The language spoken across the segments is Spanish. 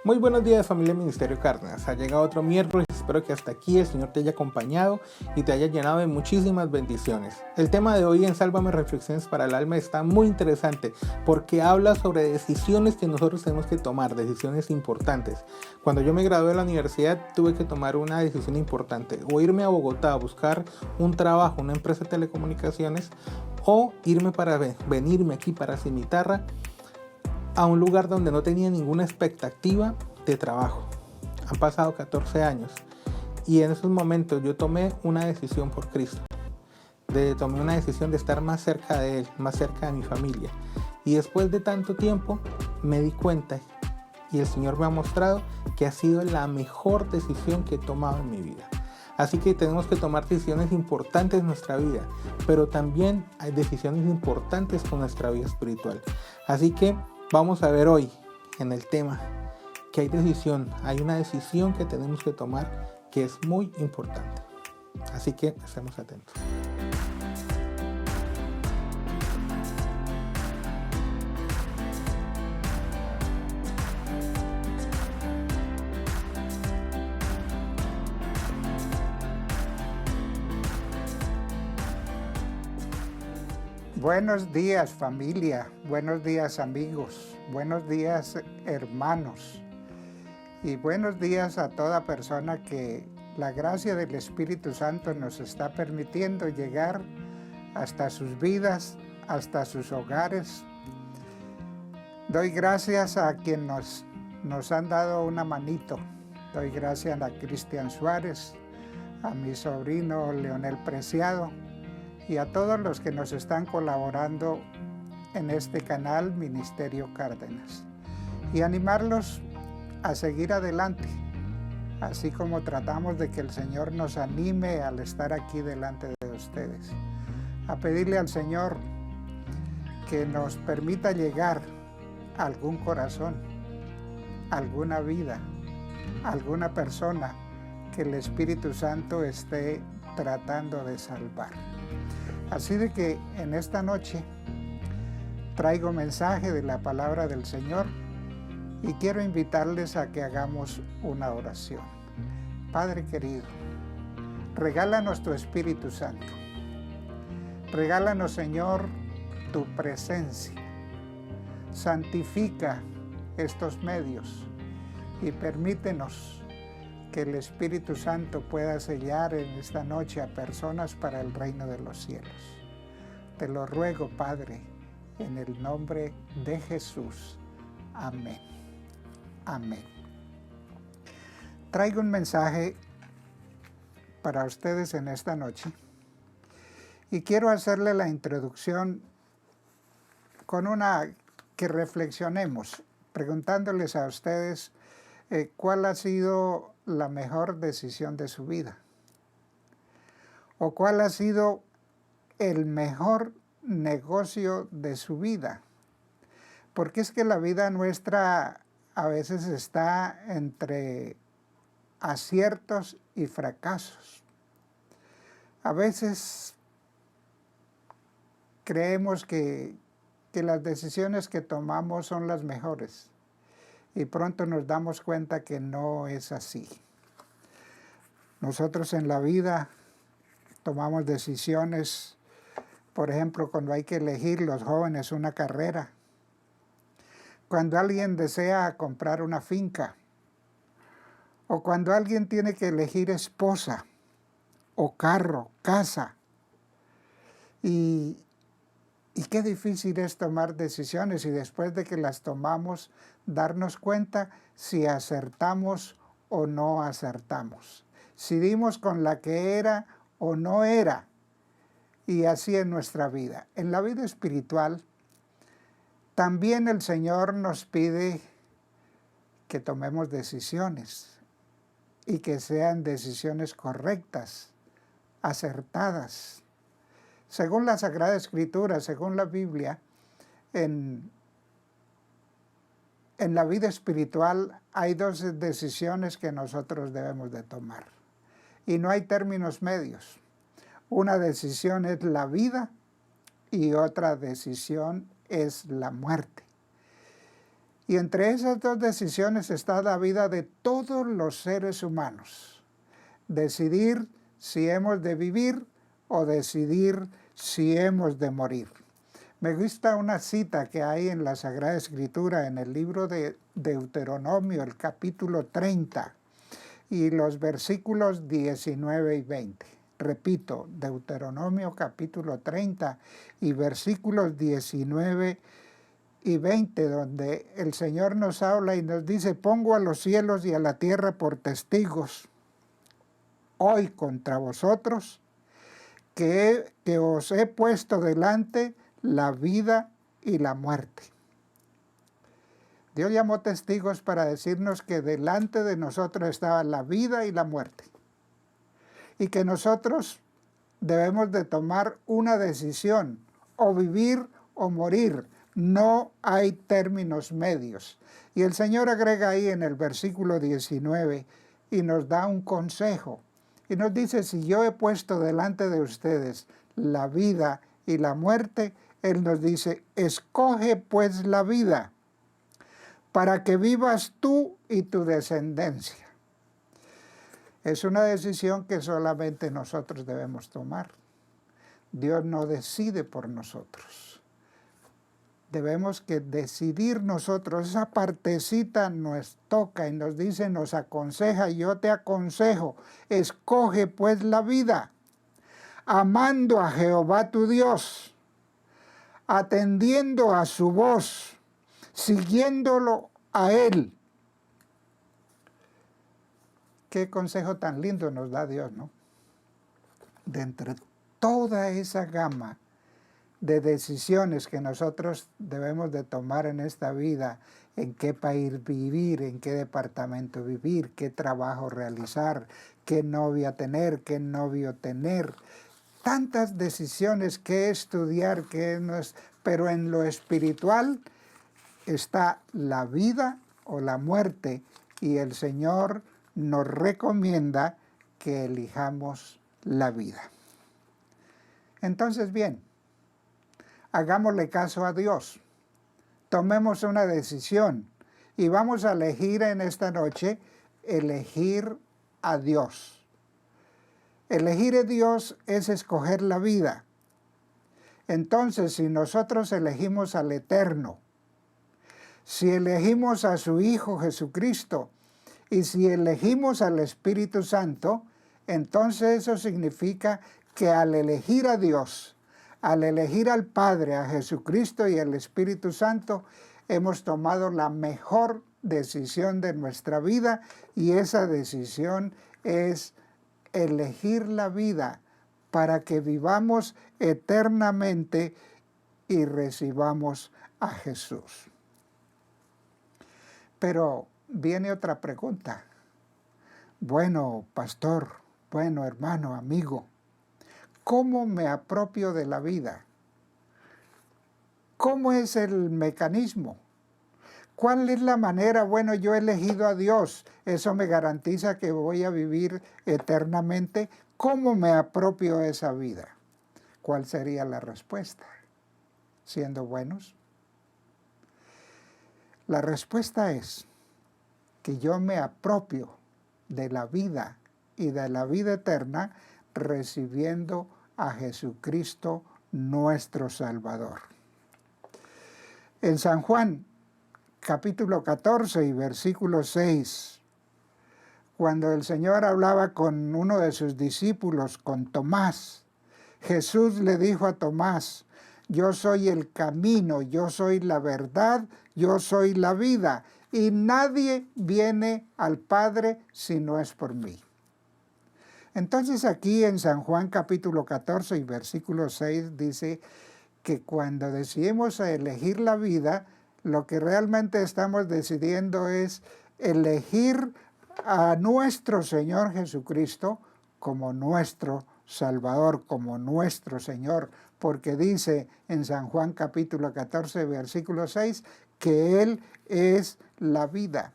Muy buenos días, familia Ministerio Cárdenas. Ha llegado otro miércoles y espero que hasta aquí el Señor te haya acompañado y te haya llenado de muchísimas bendiciones. El tema de hoy en Sálvame Reflexiones para el Alma está muy interesante porque habla sobre decisiones que nosotros tenemos que tomar, decisiones importantes. Cuando yo me gradué de la universidad tuve que tomar una decisión importante: o irme a Bogotá a buscar un trabajo, una empresa de telecomunicaciones, o irme para venirme aquí para Cimitarra a un lugar donde no tenía ninguna expectativa de trabajo. Han pasado 14 años y en esos momentos yo tomé una decisión por Cristo. Tomé una decisión de estar más cerca de Él, más cerca de mi familia. Y después de tanto tiempo me di cuenta y el Señor me ha mostrado que ha sido la mejor decisión que he tomado en mi vida. Así que tenemos que tomar decisiones importantes en nuestra vida, pero también hay decisiones importantes con nuestra vida espiritual. Así que vamos a ver hoy en el tema que hay una decisión que tenemos que tomar que es muy importante. Así que estemos atentos. Buenos días, familia, buenos días, amigos, buenos días, hermanos, y buenos días a toda persona que la gracia del Espíritu Santo nos está permitiendo llegar hasta sus vidas, hasta sus hogares. Doy gracias a quien nos han dado una manito. Doy gracias a Cristian Suárez, a mi sobrino Leonel Preciado, y a todos los que nos están colaborando en este canal Ministerio Cárdenas, y animarlos a seguir adelante, así como tratamos de que el Señor nos anime al estar aquí delante de ustedes, a pedirle al Señor que nos permita llegar a algún corazón, alguna vida, alguna persona que el Espíritu Santo esté tratando de salvar. Así de que en esta noche traigo mensaje de la palabra del Señor y quiero invitarles a que hagamos una oración. Padre querido, regálanos tu Espíritu Santo. Regálanos, Señor, tu presencia. Santifica estos medios y permítenos que el Espíritu Santo pueda sellar en esta noche a personas para el reino de los cielos. Te lo ruego, Padre, en el nombre de Jesús. Amén. Amén. Traigo un mensaje para ustedes en esta noche y quiero hacerle la introducción con que reflexionemos, preguntándoles a ustedes cuál ha sido la mejor decisión de su vida, o cuál ha sido el mejor negocio de su vida, porque es que la vida nuestra a veces está entre aciertos y fracasos. A veces creemos que las decisiones que tomamos son las mejores, y pronto nos damos cuenta que no es así. Nosotros en la vida tomamos decisiones, por ejemplo, cuando hay que elegir los jóvenes una carrera, cuando alguien desea comprar una finca, o cuando alguien tiene que elegir esposa, o carro, casa. Y qué difícil es tomar decisiones y después de que las tomamos, darnos cuenta si acertamos o no acertamos, si dimos con la que era o no era, y así en nuestra vida. En la vida espiritual, también el Señor nos pide que tomemos decisiones y que sean decisiones correctas, acertadas. Según la Sagrada Escritura, según la Biblia, en la vida espiritual hay dos decisiones que nosotros debemos de tomar. Y no hay términos medios. Una decisión es la vida y otra decisión es la muerte. Y entre esas dos decisiones está la vida de todos los seres humanos. Decidir si hemos de vivir o decidir si hemos de morir. Me gusta una cita que hay en la Sagrada Escritura, en el libro de Deuteronomio, el capítulo 30, y los versículos 19 y 20. Repito, Deuteronomio capítulo 30 y versículos 19 y 20, donde el Señor nos habla y nos dice: pongo a los cielos y a la tierra por testigos hoy contra vosotros, que os he puesto delante la vida y la muerte. Dios llamó testigos para decirnos que delante de nosotros estaba la vida y la muerte, y que nosotros debemos de tomar una decisión, o vivir o morir. No hay términos medios. Y el Señor agrega ahí en el versículo 19 y nos da un consejo. Y nos dice: si yo he puesto delante de ustedes la vida y la muerte, Él nos dice: escoge pues la vida, para que vivas tú y tu descendencia. Es una decisión que solamente nosotros debemos tomar. Dios no decide por nosotros. Debemos que decidir nosotros. Esa partecita nos toca y nos dice, nos aconseja: yo te aconsejo, escoge pues la vida, amando a Jehová tu Dios, atendiendo a su voz, siguiéndolo a Él. Qué consejo tan lindo nos da Dios, ¿no? De entre toda esa gama de decisiones que nosotros debemos de tomar en esta vida, en qué país vivir, en qué departamento vivir, qué trabajo realizar, qué novia tener, qué novio tener, tantas decisiones que estudiar, pero en lo espiritual está la vida o la muerte, y el Señor nos recomienda que elijamos la vida. Entonces, bien, hagámosle caso a Dios, tomemos una decisión y vamos a elegir en esta noche, elegir a Dios. Elegir a Dios es escoger la vida. Entonces, si nosotros elegimos al Eterno, si elegimos a su Hijo Jesucristo y si elegimos al Espíritu Santo, entonces eso significa que al elegir a Dios, al elegir al Padre, a Jesucristo y al Espíritu Santo, hemos tomado la mejor decisión de nuestra vida, y esa decisión es elegir la vida para que vivamos eternamente y recibamos a Jesús. Pero viene otra pregunta. Bueno, pastor, bueno, hermano, amigo, ¿cómo me apropio de la vida? ¿Cómo es el mecanismo? ¿Cuál es la manera? Bueno, yo he elegido a Dios, ¿eso me garantiza que voy a vivir eternamente? ¿Cómo me apropio de esa vida? ¿Cuál sería la respuesta? ¿Siendo buenos? La respuesta es que yo me apropio de la vida y de la vida eterna recibiendo a Jesucristo nuestro Salvador. En San Juan, capítulo 14 y versículo 6, cuando el Señor hablaba con uno de sus discípulos, con Tomás, Jesús le dijo a Tomás: yo soy el camino, yo soy la verdad, yo soy la vida, y nadie viene al Padre si no es por mí. Entonces aquí en San Juan capítulo 14 y versículo 6 dice que cuando decidimos elegir la vida, lo que realmente estamos decidiendo es elegir a nuestro Señor Jesucristo como nuestro Salvador, como nuestro Señor, porque dice en San Juan capítulo 14, versículo 6, que Él es la vida.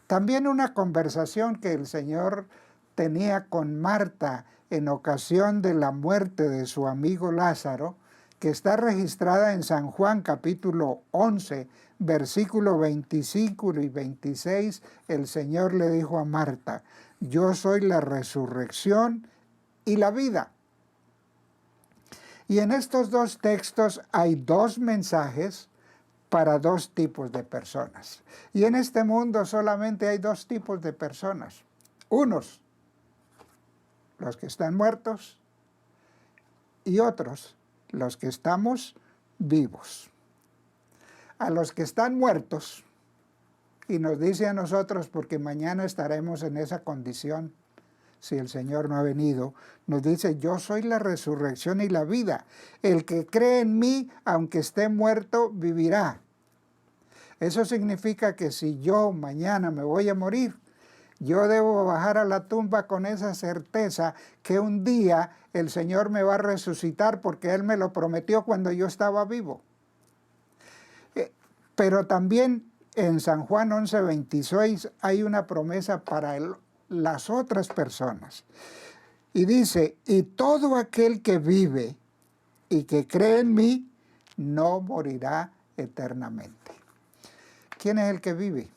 También una conversación que el Señor tenía con Marta en ocasión de la muerte de su amigo Lázaro, que está registrada en San Juan capítulo 11, versículo 25 y 26, el Señor le dijo a Marta, yo soy la resurrección y la vida. Y en estos dos textos hay dos mensajes para dos tipos de personas. Y en este mundo solamente hay dos tipos de personas. Unos, los que están muertos, y otros, los que estamos vivos. A los que están muertos, y nos dice a nosotros, porque mañana estaremos en esa condición, si el Señor no ha venido, nos dice, yo soy la resurrección y la vida. El que cree en mí, aunque esté muerto, vivirá. Eso significa que si yo mañana me voy a morir, yo debo bajar a la tumba con esa certeza que un día el Señor me va a resucitar porque Él me lo prometió cuando yo estaba vivo. Pero también en San Juan 11:26 hay una promesa para las otras personas. Y dice, y todo aquel que vive y que cree en mí, no morirá eternamente. ¿Quién es el que vive?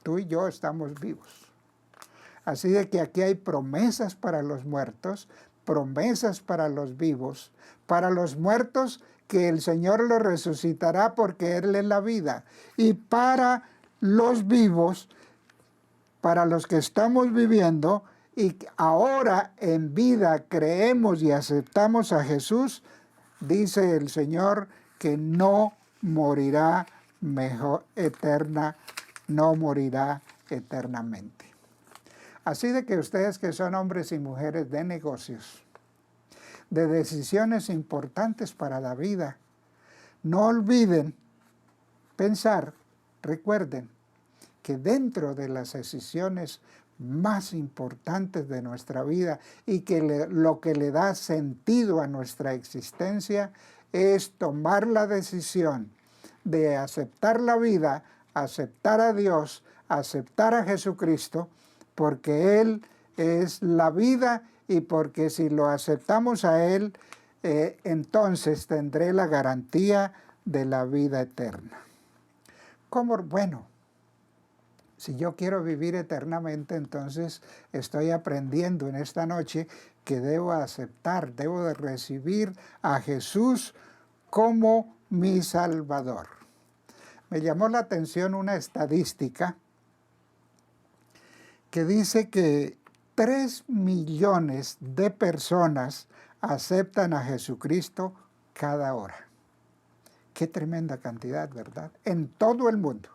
Tú y yo estamos vivos. Así de que aquí hay promesas para los muertos, promesas para los vivos. Para los muertos, que el Señor los resucitará porque Él es la vida. Y para los vivos, para los que estamos viviendo y ahora en vida creemos y aceptamos a Jesús, dice el Señor que no morirá no morirá eternamente. Así de que ustedes que son hombres y mujeres de negocios, de decisiones importantes para la vida, no olviden pensar, recuerden, que dentro de las decisiones más importantes de nuestra vida y que lo que le da sentido a nuestra existencia es tomar la decisión de aceptar la vida, aceptar a Dios, aceptar a Jesucristo, porque Él es la vida y porque si lo aceptamos a Él, entonces tendré la garantía de la vida eterna. ¿Cómo? Bueno, si yo quiero vivir eternamente, entonces estoy aprendiendo en esta noche que debo aceptar, debo de recibir a Jesús como mi Salvador. Me llamó la atención una estadística que dice que 3 millones de personas aceptan a Jesucristo cada hora. Qué tremenda cantidad, ¿verdad? En todo el mundo.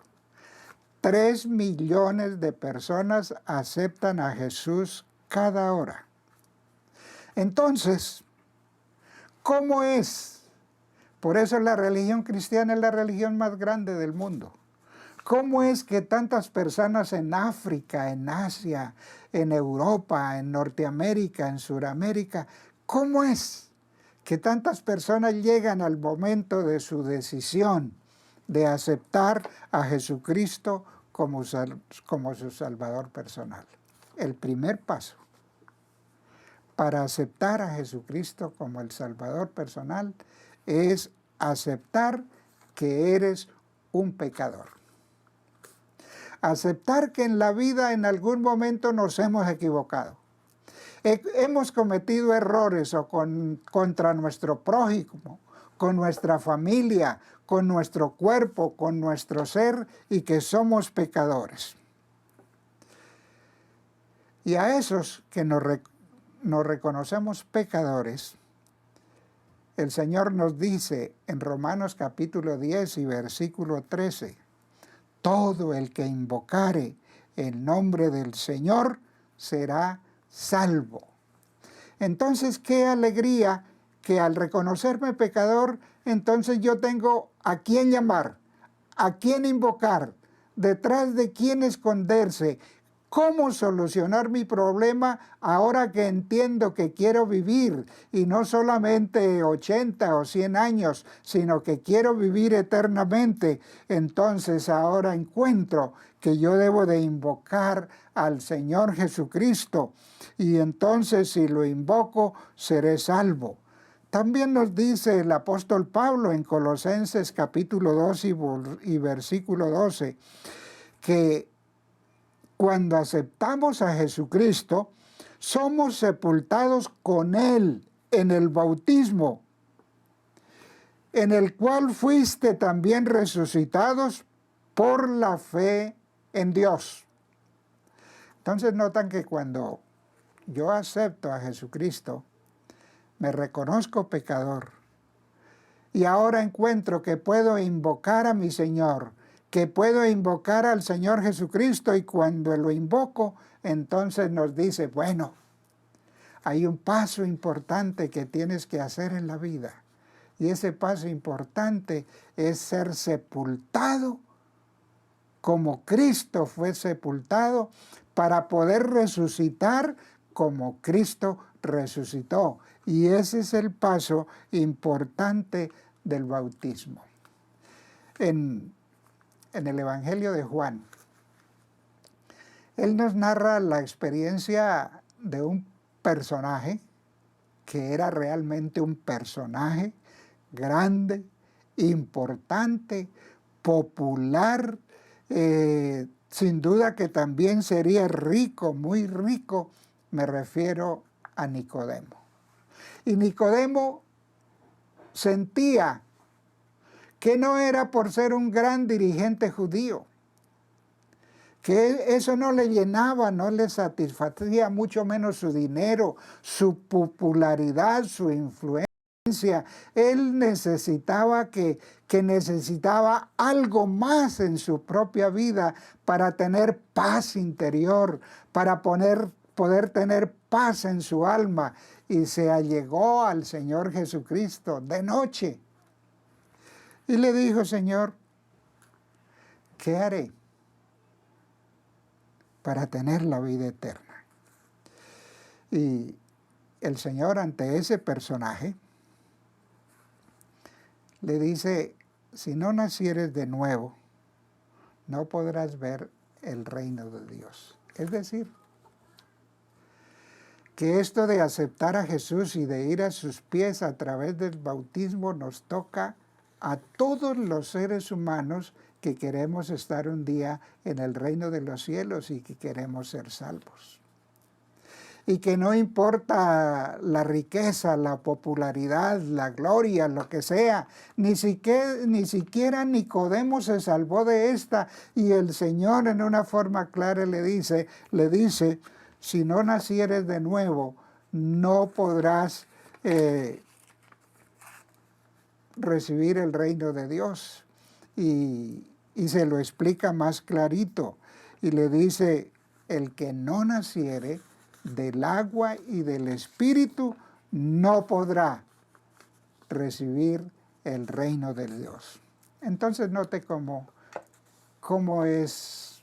3 millones de personas aceptan a Jesús cada hora. Entonces, ¿cómo es? Por eso la religión cristiana es la religión más grande del mundo. ¿Cómo es que tantas personas en África, en Asia, en Europa, en Norteamérica, en Sudamérica, cómo es que tantas personas llegan al momento de su decisión de aceptar a Jesucristo como su Salvador personal? El primer paso para aceptar a Jesucristo como el Salvador personal es aceptar que eres un pecador. Aceptar que en la vida en algún momento nos hemos equivocado. Hemos cometido errores contra nuestro prójimo, con nuestra familia, con nuestro cuerpo, con nuestro ser y que somos pecadores. Y a esos que nos reconocemos pecadores, el Señor nos dice en Romanos capítulo 10 y versículo 13, todo el que invocare el nombre del Señor será salvo. Entonces, qué alegría que al reconocerme pecador, entonces yo tengo a quién llamar, a quién invocar, detrás de quién esconderse, cómo solucionar mi problema ahora que entiendo que quiero vivir y no solamente 80 o 100 años, sino que quiero vivir eternamente. Entonces ahora encuentro que yo debo de invocar al Señor Jesucristo y entonces si lo invoco seré salvo. También nos dice el apóstol Pablo en Colosenses capítulo 2 y versículo 12, que cuando aceptamos a Jesucristo, somos sepultados con Él en el bautismo, en el cual fuiste también resucitados por la fe en Dios. Entonces notan que cuando yo acepto a Jesucristo, me reconozco pecador y ahora encuentro que puedo invocar a mi Señor, que puedo invocar al Señor Jesucristo, y cuando lo invoco, entonces nos dice, bueno, hay un paso importante que tienes que hacer en la vida. Y ese paso importante es ser sepultado como Cristo fue sepultado, para poder resucitar como Cristo resucitó. Y ese es el paso importante del bautismo. En el Evangelio de Juan, él nos narra la experiencia de un personaje que era realmente un personaje grande, importante, popular, sin duda que también sería rico, muy rico. Me refiero a Nicodemo. Y Nicodemo sentía que no era por ser un gran dirigente judío, que eso no le llenaba, no le satisfacía, mucho menos su dinero, su popularidad, su influencia. Él necesitaba necesitaba algo más en su propia vida para tener paz interior, para poder tener paz en su alma, y se allegó al Señor Jesucristo de noche y le dijo, Señor, ¿qué haré para tener la vida eterna? Y el Señor, ante ese personaje, le dice, si no nacieres de nuevo, no podrás ver el reino de Dios. Es decir, que esto de aceptar a Jesús y de ir a sus pies a través del bautismo nos toca a todos los seres humanos que queremos estar un día en el reino de los cielos y que queremos ser salvos. Y que no importa la riqueza, la popularidad, la gloria, lo que sea, ni siquiera Nicodemo se salvó de esta, y el Señor en una forma clara le dice, si no nacieres de nuevo, no podrás recibir el reino de Dios. Y se lo explica más clarito, y le dice, el que no naciere del agua y del Espíritu no podrá recibir el reino de Dios. Entonces note cómo es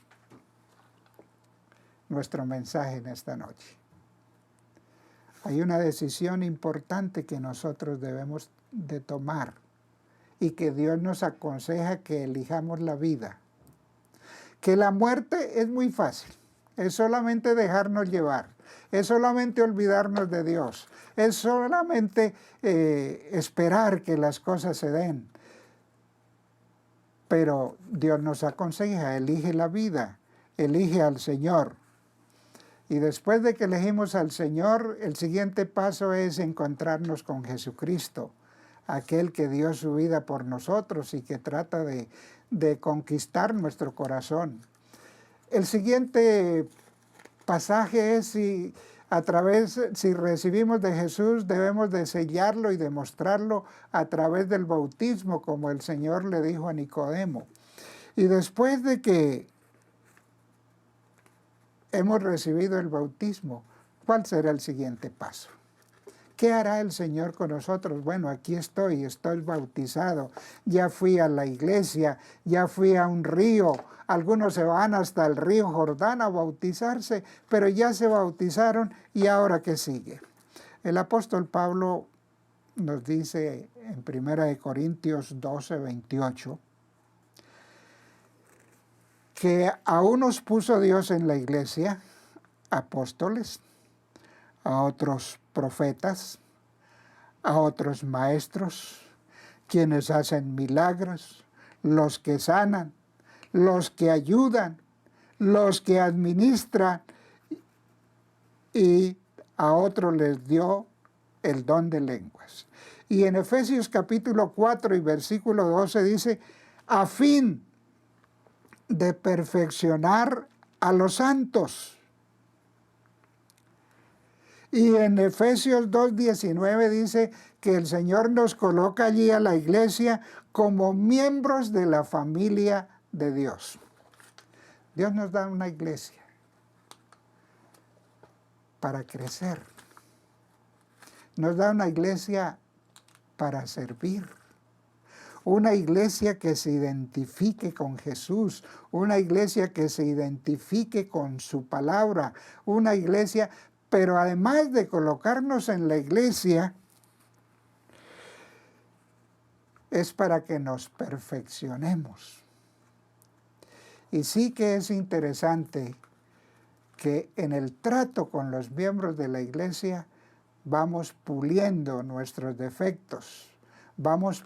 nuestro mensaje en esta noche. Hay una decisión importante que nosotros debemos de tomar y que Dios nos aconseja que elijamos la vida. Que la muerte es muy fácil, es solamente dejarnos llevar, es solamente olvidarnos de Dios, es solamente esperar que las cosas se den. Pero Dios nos aconseja, elige la vida, elige al Señor. Y después de que elegimos al Señor, el siguiente paso es encontrarnos con Jesucristo, aquel que dio su vida por nosotros y que trata de conquistar nuestro corazón. El siguiente pasaje es si recibimos de Jesús, debemos de sellarlo y demostrarlo a través del bautismo, como el Señor le dijo a Nicodemo. Y después de que hemos recibido el bautismo, ¿cuál será el siguiente paso? ¿Qué hará el Señor con nosotros? Bueno, aquí estoy bautizado, ya fui a la iglesia, ya fui a un río, algunos se van hasta el río Jordán a bautizarse, pero ya se bautizaron, ¿y ahora qué sigue? El apóstol Pablo nos dice en 1 Corintios 12, 28, que a unos puso Dios en la iglesia, apóstoles, a otros profetas, a otros maestros, quienes hacen milagros, los que sanan, los que ayudan, los que administran, y a otros les dio el don de lenguas. Y en Efesios capítulo 4 y versículo 12 dice, a fin de perfeccionar a los santos. Y en Efesios 2:19 dice que el Señor nos coloca allí a la iglesia como miembros de la familia de Dios. Dios nos da una iglesia para crecer. Nos da una iglesia para servir. Una iglesia que se identifique con Jesús, una iglesia que se identifique con su palabra, una iglesia, pero además de colocarnos en la iglesia, es para que nos perfeccionemos. Y sí que es interesante que en el trato con los miembros de la iglesia vamos puliendo nuestros defectos, vamos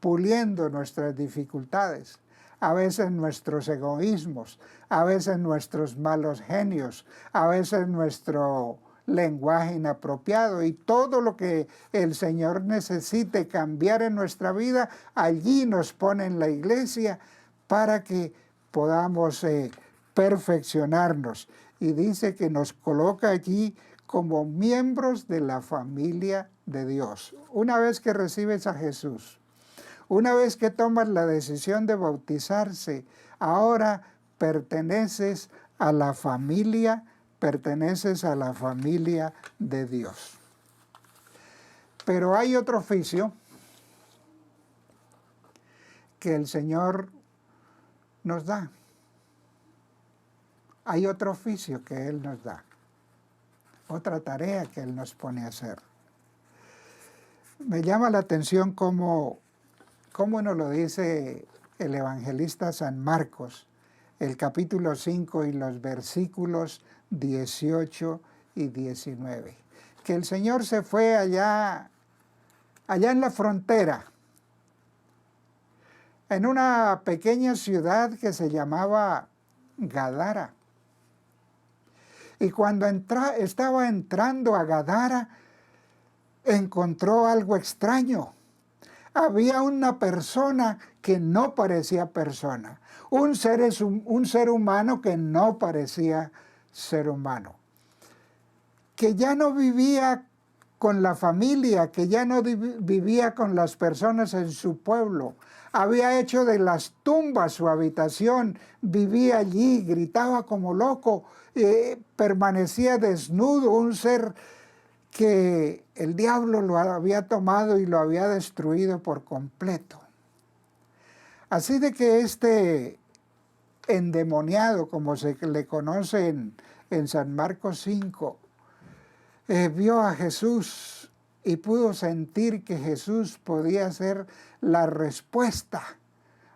puliendo nuestras dificultades, a veces nuestros egoísmos, a veces nuestros malos genios, a veces nuestro lenguaje inapropiado y todo lo que el Señor necesite cambiar en nuestra vida, allí nos pone en la iglesia para que podamos perfeccionarnos. Y dice que nos coloca allí como miembros de la familia de Dios. Una vez que recibes a Jesús, una vez que tomas la decisión de bautizarse, ahora perteneces a la familia de Dios. Pero hay otro oficio que el Señor nos da. Hay otro oficio que Él nos da. Otra tarea que Él nos pone a hacer. Me llama la atención cómo nos lo dice el evangelista San Marcos, el capítulo 5 y los versículos 18 y 19. Que el Señor se fue allá en la frontera, en una pequeña ciudad que se llamaba Gadara. Y cuando estaba entrando a Gadara, encontró algo extraño. Había una persona que no parecía persona, un ser humano que no parecía ser humano, que ya no vivía con la familia, que ya no vivía con las personas en su pueblo. Había hecho de las tumbas su habitación, vivía allí, gritaba como loco, permanecía desnudo, un ser que el diablo lo había tomado y lo había destruido por completo. Así de que este endemoniado, como se le conoce en San Marcos 5, vio a Jesús y pudo sentir que Jesús podía ser la respuesta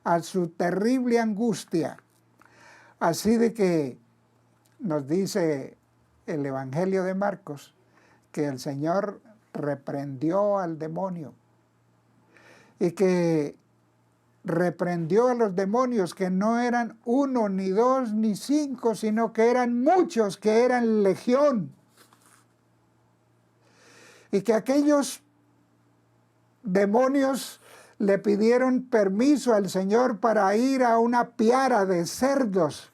a su terrible angustia. Así de que nos dice el Evangelio de Marcos que el Señor reprendió al demonio y que reprendió a los demonios, que no eran 1, ni 2, ni 5, sino que eran muchos, que eran legión. Y que aquellos demonios le pidieron permiso al Señor para ir a una piara de cerdos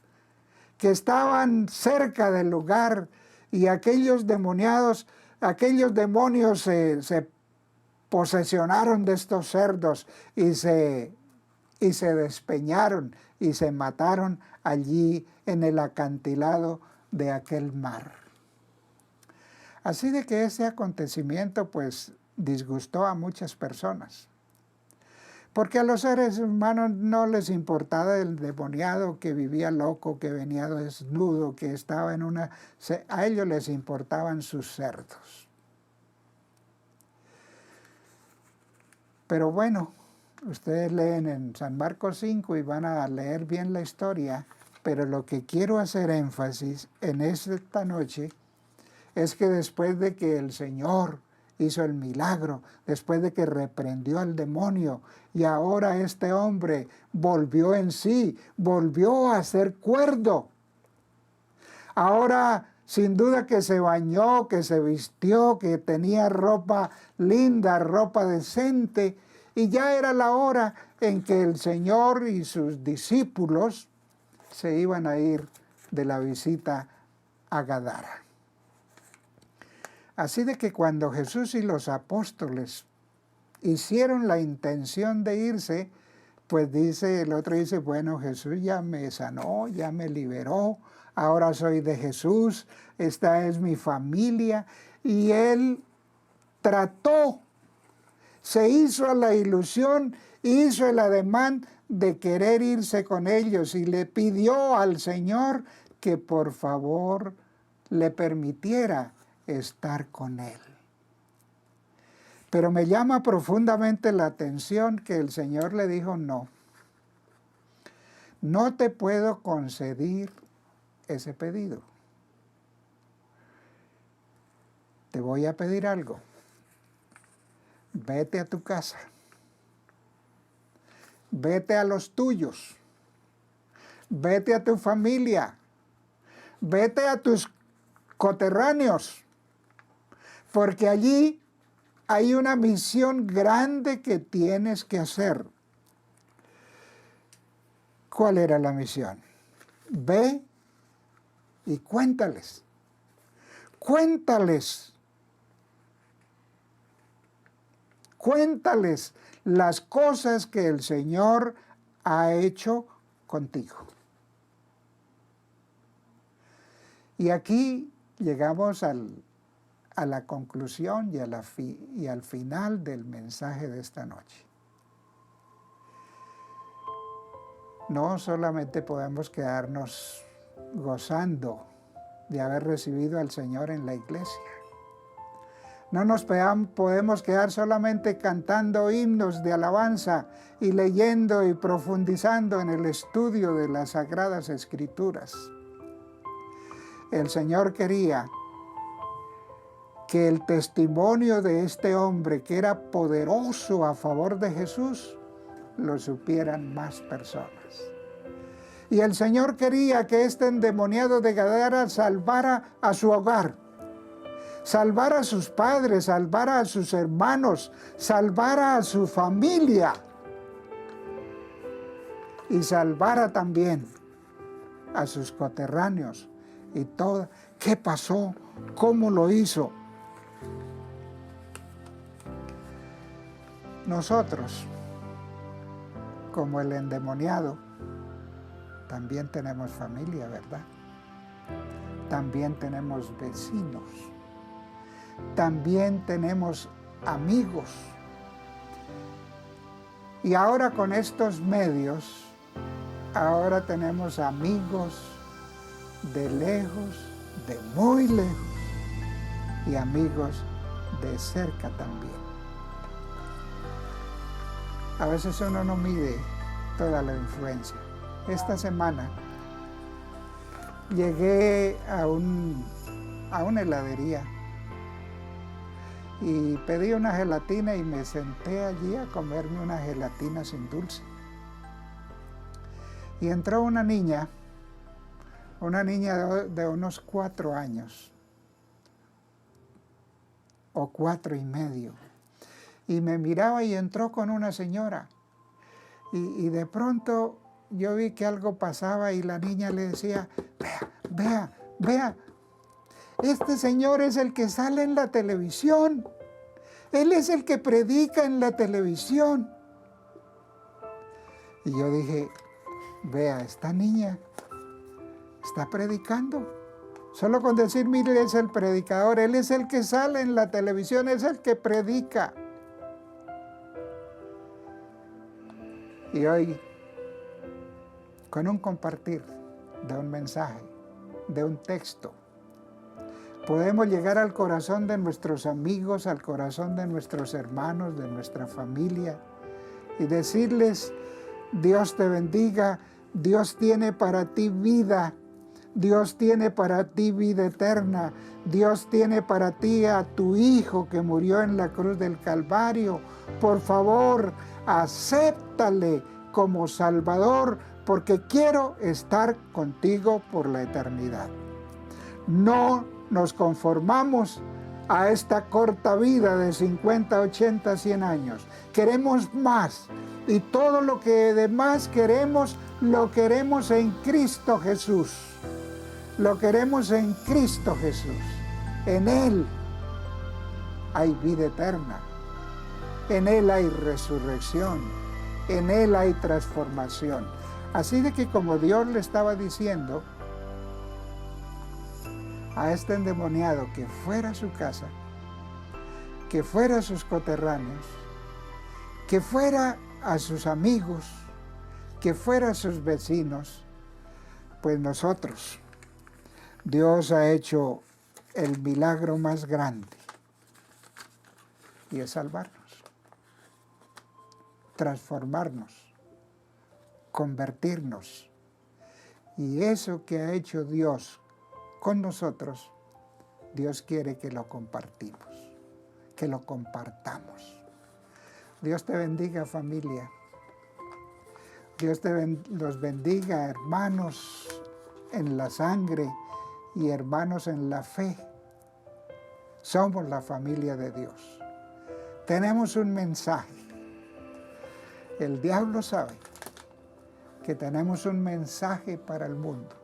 que estaban cerca del lugar, y aquellos demonios se posesionaron de estos cerdos y se despeñaron y se mataron allí en el acantilado de aquel mar. Así de que ese acontecimiento pues disgustó a muchas personas, porque a los seres humanos no les importaba el demoniado que vivía loco, que venía desnudo, que estaba en una... A ellos les importaban sus cerdos. Pero bueno, ustedes leen en San Marcos 5 y van a leer bien la historia, pero lo que quiero hacer énfasis en esta noche es que después de que el Señor hizo el milagro, después de que reprendió al demonio, y ahora este hombre volvió en sí, volvió a ser cuerdo. Ahora, sin duda que se bañó, que se vistió, que tenía ropa linda, ropa decente, y ya era la hora en que el Señor y sus discípulos se iban a ir de la visita a Gadara. Así de que cuando Jesús y los apóstoles hicieron la intención de irse, pues el otro dice, bueno, Jesús ya me sanó, ya me liberó, ahora soy de Jesús, esta es mi familia. Y él trató, se hizo a la ilusión, hizo el ademán de querer irse con ellos y le pidió al Señor que por favor le permitiera estar con él. Pero me llama profundamente la atención que el Señor le dijo, no te puedo conceder ese pedido. Te voy a pedir algo. Vete a tu casa. Vete a los tuyos. Vete a tu familia. Vete a tus coterráneos. Porque allí hay una misión grande que tienes que hacer. ¿Cuál era la misión? Ve y cuéntales. Cuéntales. Cuéntales las cosas que el Señor ha hecho contigo. Y aquí llegamos a la conclusión y al final del mensaje de esta noche. No solamente podemos quedarnos gozando de haber recibido al Señor en la iglesia. No nos podemos quedar solamente cantando himnos de alabanza y leyendo y profundizando en el estudio de las Sagradas Escrituras. El Señor quería que el testimonio de este hombre, que era poderoso a favor de Jesús, lo supieran más personas. Y el Señor quería que este endemoniado de Gadara salvara a su hogar, salvara a sus padres, salvara a sus hermanos, salvara a su familia y salvara también a sus coterráneos y todo. ¿Qué pasó? ¿Cómo lo hizo? Nosotros, como el endemoniado, también tenemos familia, ¿verdad? También tenemos vecinos. También tenemos amigos. Y ahora con estos medios, ahora tenemos amigos de lejos, de muy lejos, y amigos de cerca también. A veces uno no mide toda la influencia. Esta semana llegué a una heladería y pedí una gelatina y me senté allí a comerme una gelatina sin dulce. Y entró una niña de unos 4 años, o 4 y medio, y me miraba y entró con una señora. Y de pronto yo vi que algo pasaba y la niña le decía, vea, este señor es el que sale en la televisión. Él es el que predica en la televisión. Y yo dije, vea, esta niña está predicando. Solo con decir, mire, él es el predicador, él es el que sale en la televisión, es el que predica. Y hoy, con un compartir de un mensaje, de un texto, podemos llegar al corazón de nuestros amigos, al corazón de nuestros hermanos, de nuestra familia, y decirles, Dios te bendiga, Dios tiene para ti vida, Dios tiene para ti vida eterna. Dios tiene para ti a tu Hijo que murió en la cruz del Calvario. Por favor, acéptale como Salvador, porque quiero estar contigo por la eternidad. No nos conformamos a esta corta vida de 50, 80, 100 años. Queremos más. Y todo lo que demás queremos, lo queremos en Cristo Jesús. Lo queremos en Cristo Jesús. En Él hay vida eterna. En Él hay resurrección. En Él hay transformación. Así de que como Dios le estaba diciendo a este endemoniado que fuera a su casa, que fuera a sus coterráneos, que fuera a sus amigos, que fuera a sus vecinos, pues nosotros, Dios ha hecho el milagro más grande, y es salvarnos, transformarnos, convertirnos. Y eso que ha hecho Dios con nosotros, Dios quiere que lo compartimos, que lo compartamos. Dios te bendiga, familia. Dios los bendiga, hermanos en la sangre y hermanos en la fe. Somos la familia de Dios. Tenemos un mensaje. El diablo sabe que tenemos un mensaje para el mundo.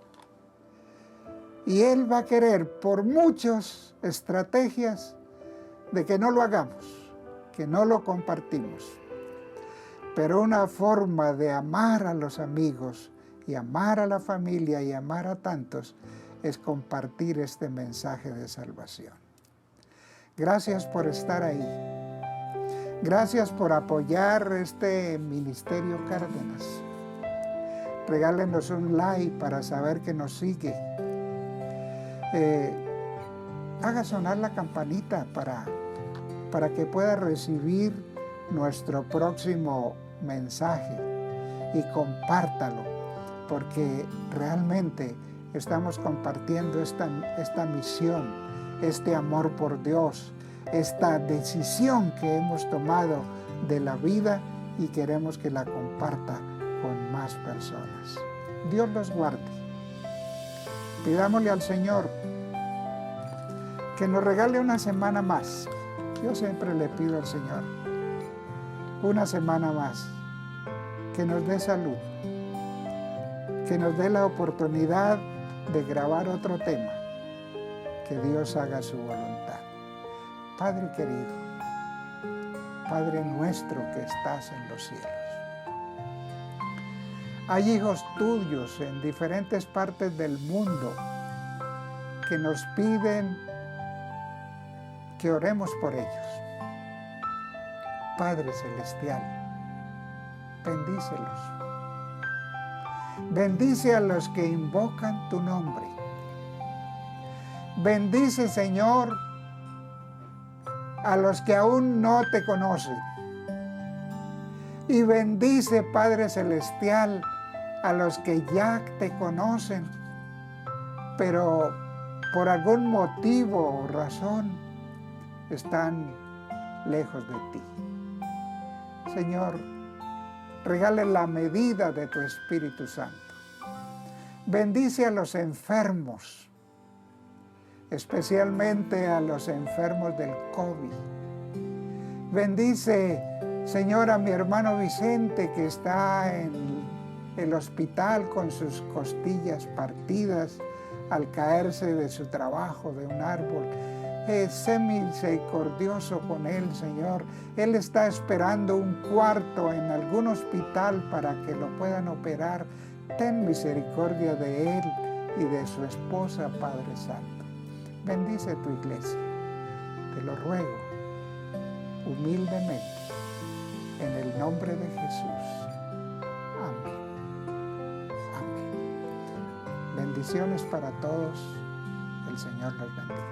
Y él va a querer por muchas estrategias de que no lo hagamos, que no lo compartimos. Pero una forma de amar a los amigos y amar a la familia y amar a tantos es compartir este mensaje de salvación. Gracias por estar ahí. Gracias por apoyar este Ministerio Cárdenas. Regálenos un like para saber que nos sigue. Haga sonar la campanita para que pueda recibir nuestro próximo mensaje y compártalo, porque realmente estamos compartiendo esta misión, este amor por Dios, esta decisión que hemos tomado de la vida y queremos que la comparta con más personas. Dios los guarde. Pidámosle al Señor que nos regale una semana más. Yo siempre le pido al Señor una semana más, que nos dé salud, que nos dé la oportunidad de grabar otro tema, que Dios haga su voluntad. Padre querido, Padre nuestro que estás en los cielos, hay hijos tuyos en diferentes partes del mundo que nos piden que oremos por ellos. Padre Celestial, bendícelos. Bendice a los que invocan tu nombre. Bendice, Señor, a los que aún no te conocen. Y bendice, Padre Celestial, a los que ya te conocen, pero por algún motivo o razón están lejos de ti. Señor, regale la medida de tu Espíritu Santo. Bendice a los enfermos, especialmente a los enfermos del COVID. Bendice, Señor, a mi hermano Vicente, que está en el hospital con sus costillas partidas al caerse de su trabajo de un árbol. Sé misericordioso con él, Señor. Él está esperando un cuarto en algún hospital para que lo puedan operar. Ten misericordia de él y de su esposa, Padre Santo. Bendice tu iglesia. Te lo ruego humildemente en el nombre de Jesús. Amén. Amén. Bendiciones para todos. El Señor los bendiga.